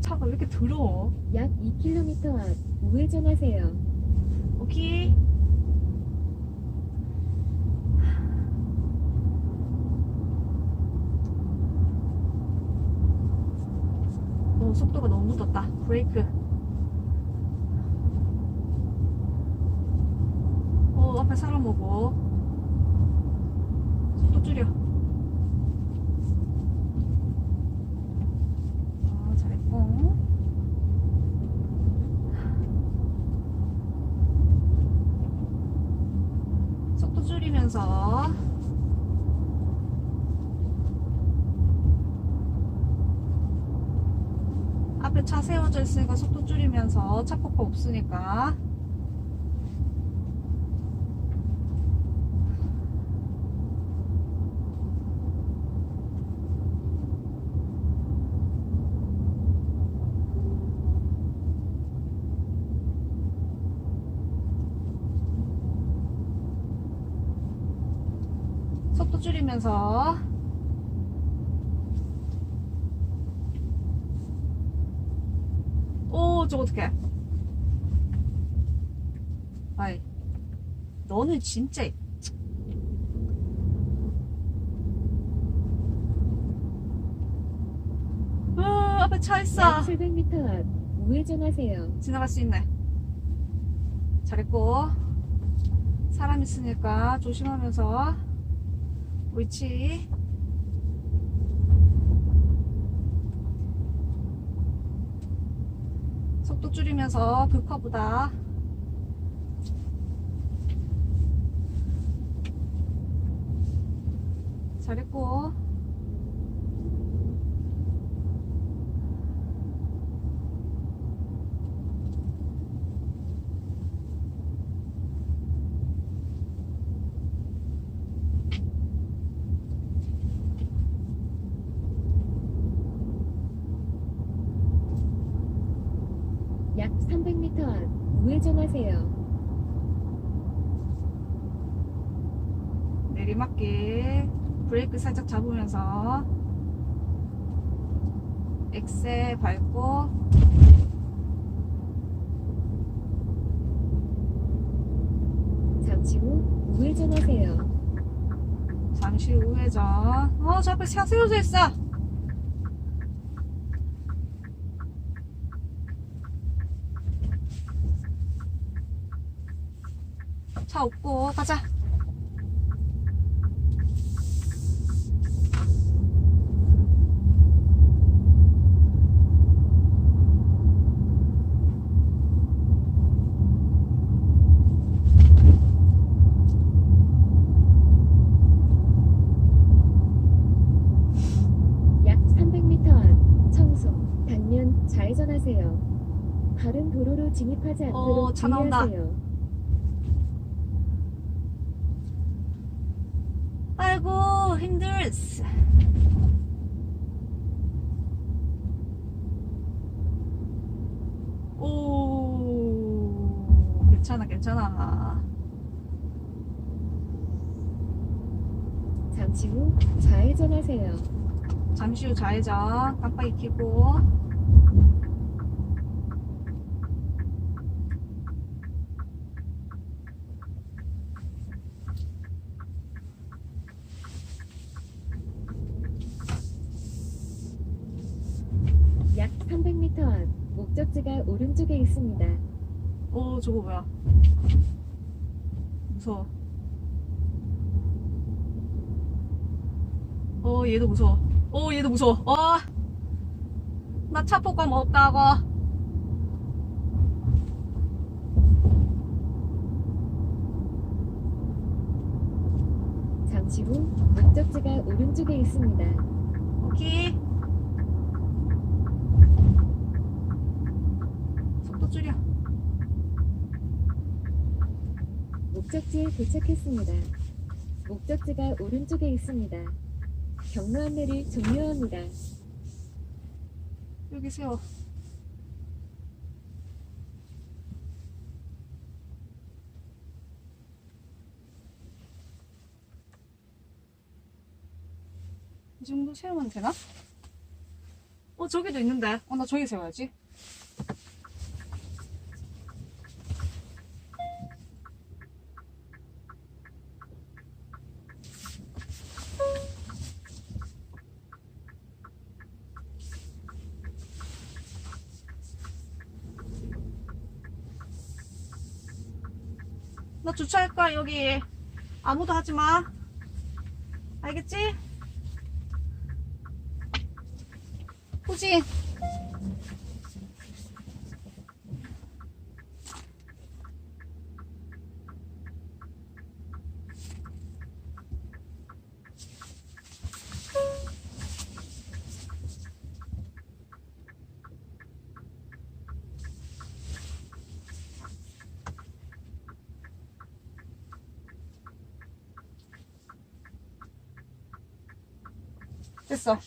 차가 왜 이렇게 더러워? 약 2km 앞 우회전하세요. 오케이. 속도가 너무 붙었다. 브레이크. 앞에 사람 오고. 속도 줄여. 잘했고. 속도 줄이면서. 앞에 차 세워져 있으니까 속도 줄이면서 차 폭파 없으니까. 속도 줄이면서. 저거 어떡해. 아이, 너는 진짜. 앞에 차 있어. 약 700m 앞 우회전하세요. 지나갈 수 있네. 잘했고. 사람 있으니까 조심하면서. 옳지. 속도 줄이면서 그 커브다. 잘했고. 약 300m 앞 우회전하세요. 내리막길. 브레이크 살짝 잡으면서 엑셀 밟고. 잠시 후 우회전하세요. 잠시 후 우회전. 저 앞에 차 세워져 있어. 차 없고 가자. 약 300m 앞 청송 당면 좌회전하세요. 다른 도로로 진입하지 않도록 차 나온다. 주의하세요. 아이고 힘들어. 괜찮아 괜찮아. 잠시 후 좌회전하세요. 잠시 후 좌회전. 깜빡이 켜고. 약 300m 앞 목적지가 오른쪽에 있습니다. 저거 뭐야. 무서워. 얘도 무서워. 얘도 무서워. 나 차 폭감 없다고. 잠시 후 목적지가 오른쪽에 있습니다. 오케이. 속도 줄여. 목적지에 도착했습니다. 목적지가 오른쪽에 있습니다. 경로 안내를 종료합니다. 여기 세워. 이 정도 세우면 되나? 저기도 있는데. 나 저기 세워야지. 나 주차할 거야, 여기. 아무도 하지 마. 알겠지? 후진. 됐어.